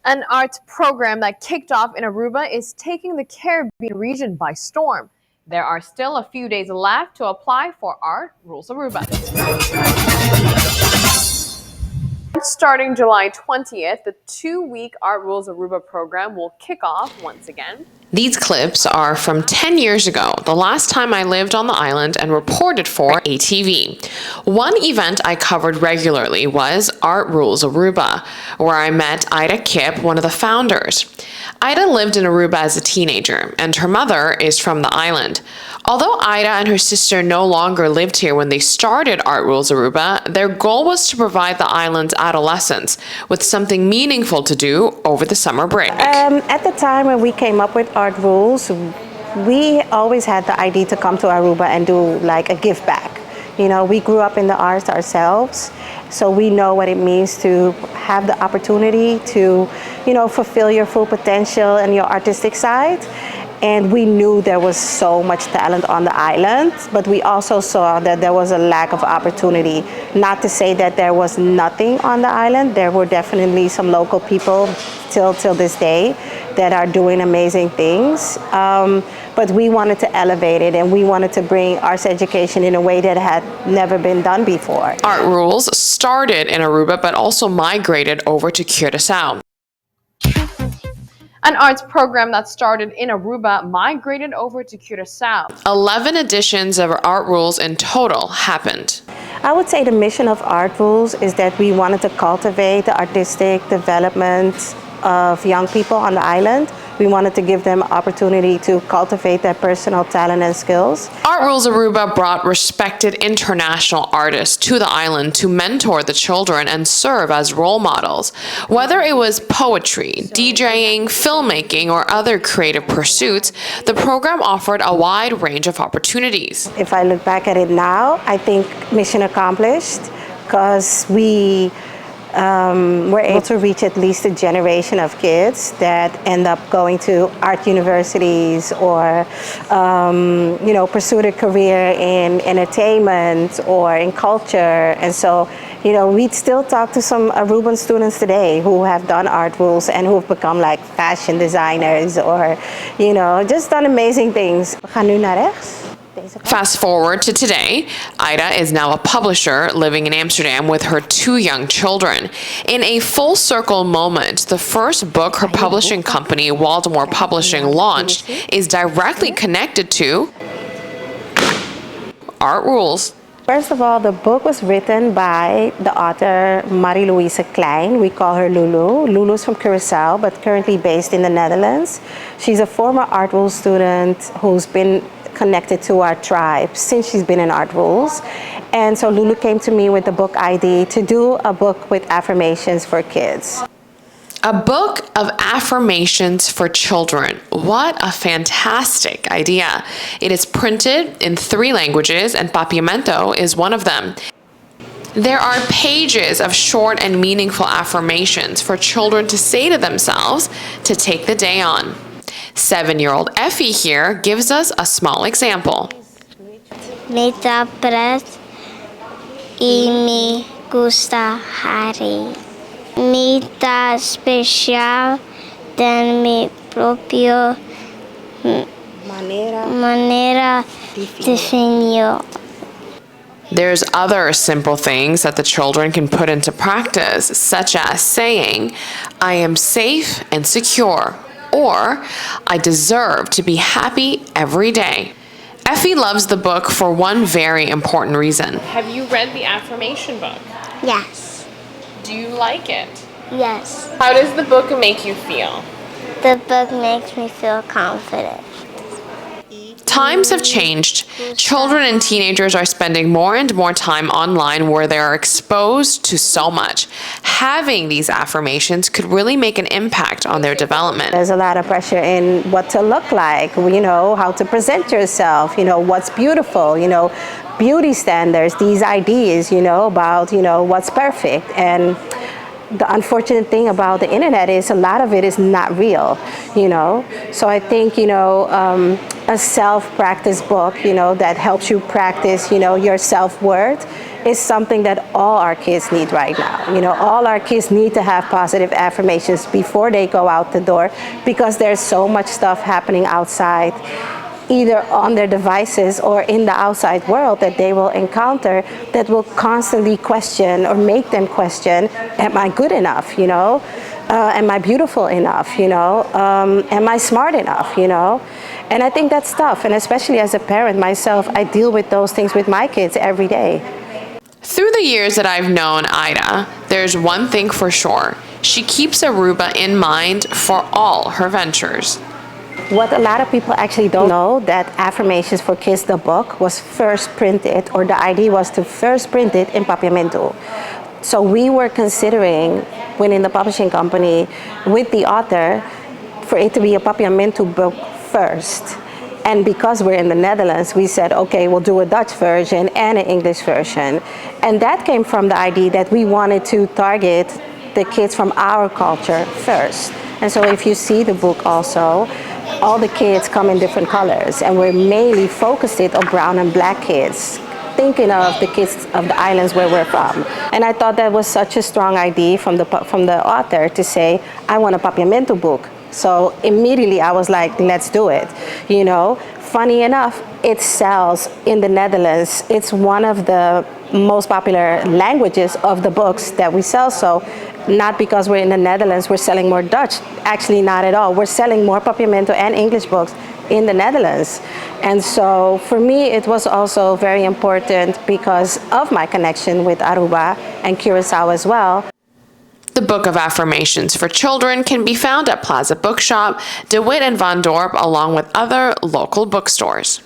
An arts program that kicked off in Aruba is taking the Caribbean region by storm. There are still a few days left to apply for Art Rules Aruba. Starting July 20th, the 2-week Art Rules Aruba program will kick off once again. These clips are from 10 years ago, the last time I lived on the island and reported for ATV. One event I covered regularly was Art Rules Aruba, where I met Ida Kip, one of the founders. Ida lived in Aruba as a teenager, and her mother is from the island. Although Ida and her sister no longer lived here when they started Art Rules Aruba, their goal was to provide the island's adolescents with something meaningful to do over the summer break. At the time when we came up with Art Rules, we always had the idea to come to Aruba and do like a give back. You know, we grew up in the arts ourselves, so we know what it means to have the opportunity to, you know, fulfill your full potential and your artistic side. And we knew there was so much talent on the island, but we also saw that there was a lack of opportunity. Not to say that there was nothing on the island. There were definitely some local people till this day that are doing amazing things. But we wanted to elevate it, and we wanted to bring arts education in a way that had never been done before. Art Rules started in Aruba, but also migrated over to Curaçao. An arts program that started in Aruba migrated over to Curaçao. 11 editions of Art Rules in total happened. I would say the mission of Art Rules is that we wanted to cultivate the artistic development of young people on the island. We wanted to give them opportunity to cultivate their personal talent and skills. Art Rules Aruba brought respected international artists to the island to mentor the children and serve as role models. Whether it was poetry, DJing, filmmaking, or other creative pursuits, the program offered a wide range of opportunities. If I look back at it now, I think mission accomplished, because we we're able to reach at least a generation of kids that end up going to art universities or, you know, pursue a career in entertainment or in culture. And so, you know, we'd still talk to some Aruban students today who have done Art Rules and who've become like fashion designers or, you know, just done amazing things. We gaan nu naar rechts. Fast forward to today, Ida is now a publisher living in Amsterdam with her 2 young children. In a full circle moment, the first book her publishing company, Waldemar Publishing, launched is directly connected to Art Rules. First of all, the book was written by the author Marie-Louise Klein. We call her Lulu. Lulu's from Curaçao, but currently based in the Netherlands. She's a former Art Rules student who's been connected to our tribe since she's been in Art Rules. And so Lulu came to me with the book idea to do a book with affirmations for kids. A book of affirmations for children. What a fantastic idea. It is printed in 3 languages, and Papiamento is one of them. There are pages of short and meaningful affirmations for children to say to themselves to take the day on. 7-year-old Effie here gives us a small example. Me dá paz e me gusta hari. Me dá especial de mi propio manera definió. There's other simple things that the children can put into practice, such as saying, I am safe and secure, or I deserve to be happy every day. Effie loves the book for one very important reason. Have you read the affirmation book? Yes. Do you like it? Yes. How does the book make you feel? The book makes me feel confident. Times have changed. Children and teenagers are spending more and more time online where they are exposed to so much. Having these affirmations could really make an impact on their development. There's a lot of pressure in what to look like, you know, how to present yourself, you know, what's beautiful, you know, beauty standards, these ideas, you know, about, you know, what's perfect. And the unfortunate thing about the internet is a lot of it is not real, you know. So I think, you know, a self-practice book, you know, that helps you practice, you know, your self-worth is something that all our kids need right now. You know, all our kids need to have positive affirmations before they go out the door, because there's so much stuff happening outside, either on their devices or in the outside world, that they will encounter that will constantly question or make them question, am I good enough, you know? Am I beautiful enough, you know? Am I smart enough, you know? And I think that's tough, and especially as a parent myself, I deal with those things with my kids every day. Through the years that I've known Ida, there's one thing for sure. She keeps Aruba in mind for all her ventures. What a lot of people actually don't know, that Affirmations for Kids, the book, was first printed, or the idea was to first print it in Papiamento. So we were considering, within the publishing company, with the author, for it to be a Papiamento book first. And because we're in the Netherlands, we said, okay, we'll do a Dutch version and an English version. And that came from the idea that we wanted to target the kids from our culture first. And so if you see the book also, all the kids come in different colors, and we're mainly focused it on brown and black kids, thinking of the kids of the islands where we're from. And I thought that was such a strong idea from the author to say, I want a Papiamento book. So immediately I was like, let's do it. You know, funny enough, it sells in the Netherlands. It's one of the most popular languages of the books that we sell. So not because we're in the Netherlands, we're selling more Dutch. Actually, not at all. We're selling more Papiamento and English books in the Netherlands. And so for me, it was also very important because of my connection with Aruba and Curaçao as well. The Book of Affirmations for Children can be found at Plaza Bookshop, DeWitt and Von Dorp, along with other local bookstores.